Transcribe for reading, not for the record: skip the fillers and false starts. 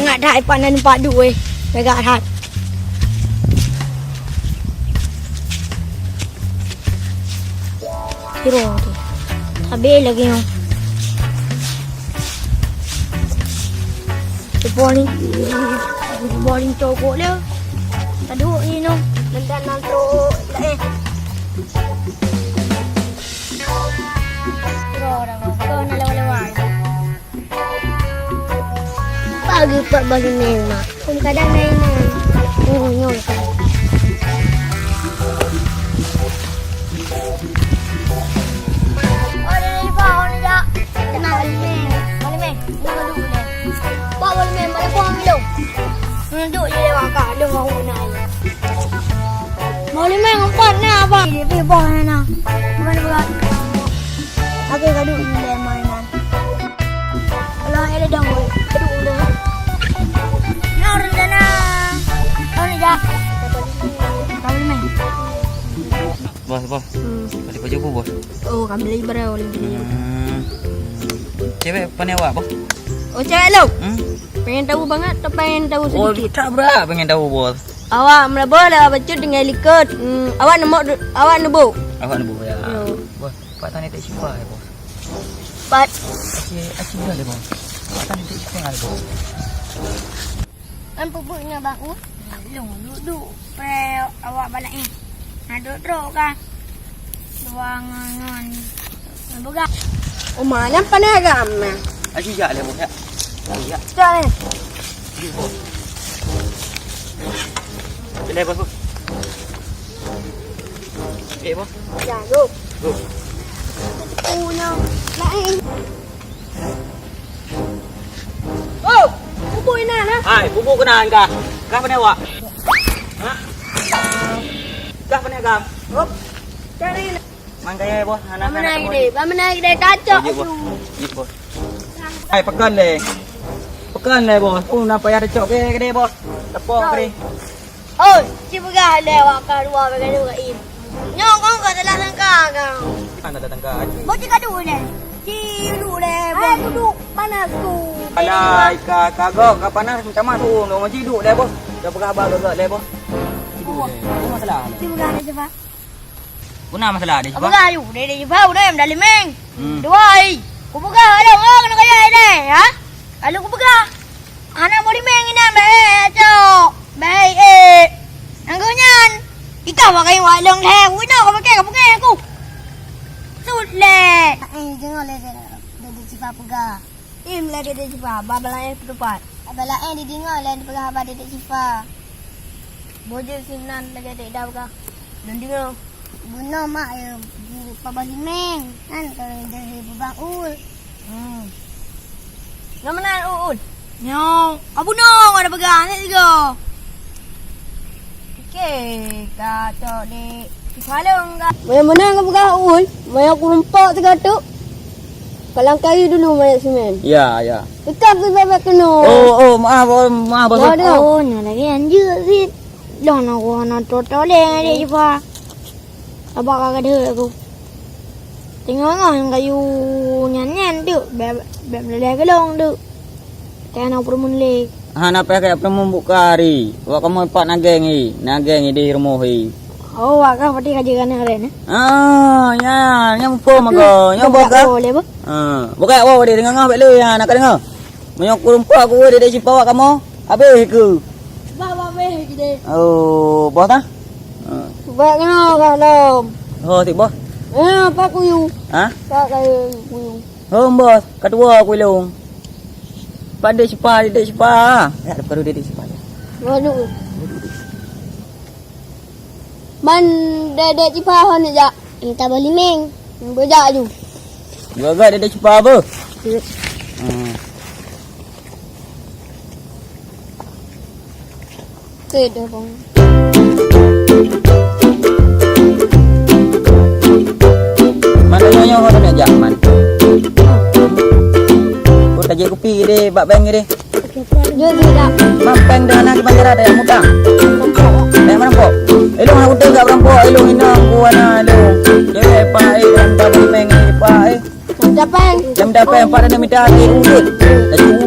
Ngak dah ipan dan empat dua megak hat. Kiro tu. Habis lagi yang. Boring cokok dia. Tak duk ni no. Nanti nanti pagi pak balik main mak. Kadang main nyong. Oh dari pak on dia. Kenal balik main. Balik main. Nak dulu ni. Pak balik main balik puang dulu. Duduk je lewat kak dia mau naik. Balik main empat ni apa? Dia pergi puang ni. Mana berat? Aku kaduk ni mainan. Kalau ada dah boleh. Kaduk dah. Orang sana. Orang ni dah. Kau ni main. Bos. Balik baju apa bos? Oh, kami beli berapa beli. Cewek pandai awak bos? Oh, cewek lo. Pengen tahu banget atau pengen tahu sedikit? Oh, tak berat pengen tahu bos. Awak melabur lah baca dengan liket. Awak nebuk. Awak nebuk ya. Bos, Pak Tani tak simpan ya bos. Pat. Aci dah le bos. Pak Tani tak simpan le bos. Kan pupuknya baku. Duduk. Pre awak balik ni. Duduk kan. Ruangan. Buka. Oh, mana pandai agam. Aci jak le bos ya. Ya. Dah ni. Boleh bos. Okey bos. Ya, go. Go. Punya lain. Oh, pupuk ini nah. Hai, bubuk kenalan kah? Kah pandai awak? Ha? Kah pandai agam? Hop. Cari. Man gaya bos, anak-anak. Mana gede kacau. Ya bos. Hai, pekan le bos. Oh, nampak ada cok gede bos. Tepok gede. Oh, si pegah lewat kat luar pakai dua in. Nyong kau tak salah sangka kau. Mana datang kah? Bos cakap dulu ni. Ci duduk deh. Bos duduk panas tu. Alai, kagok, panas macam mana tu? Nak macam duduk le bos. Dah berkhabar gagak le bos. Duduk le. Apa masalah? Si pegah ni siapa? Puna masalah dia Apa sebab? pegah you? Dia siapa? Dia yang dalam meng. Hmm. Dua ai. Ku pegah ada orang kena kaya ni, ha? Kalau ku pegah. Anak mau di meng ni baik cok. Baik. Anggunyan. Ikaw pakai walong leh. Ku nak kau pakai aku. Sud le. Jangan le dia siapa pegah. Im le dia siapa? Babalain petupat. Babalain dia dengar le dia pegah abah dia siapa. Bojo sinan lagi tak dah pegah. Dan dengar. Benar mak ya. Pabah limeng. Kan kalau dari bubang ul. Nama mana ul? Nyong. Abu nong ada pegang ni juga. Okey, kacau dek. Kalung kah? Mana kau pegang ul? Maya aku lompat tergatuk. Kalang kayu dulu maya semen. Ya. Tekap tu bebek kena. Oh, maaf bos. Oh, ni lagi anjur sih. Dah nak aku nak total le dia siapa? Abang kakak dia aku. Tengok yang kayu nyanyian tu. Beb leleh kelong tu. Kaya nak permun lek. Nak pakai apa membuka hari. Awak kamu empat nageng di rumah hi. Oh, akak pati kajian keren. Ya, yang apa mago? Yang apa? Boleh apa? Bukan awak dia dengar ngah le ya nak dengar. Menyok kurumpa aku dia simpan awak kamu. Habis ke? Bawa weh gede. Oh, bos ah? Baik kena kalau. Oh, tik bos. Apa kuyu? Ha? Tak kayu kuyu. Oh, bos. Kedua aku ilung. Pada siapa dia siapa? Ya, baru dia siapa. Waduh. Man dedek cipa hon aja. Minta beli meng. Bejak ju. Gagak dia siapa apa? Tidak bang. Mana nyonya orang nak jaman? Kau tajik kopi deh, bak beng deh. Jom tidak. Mampeng dah nak bandar ada yang muda. Dah merampok. Elong aku tengok merampok. Elong ini aku ana elong. Ye pak jam dah beng pak. Jam dapat. Jam dah beng pada nak minta hati urut. Laju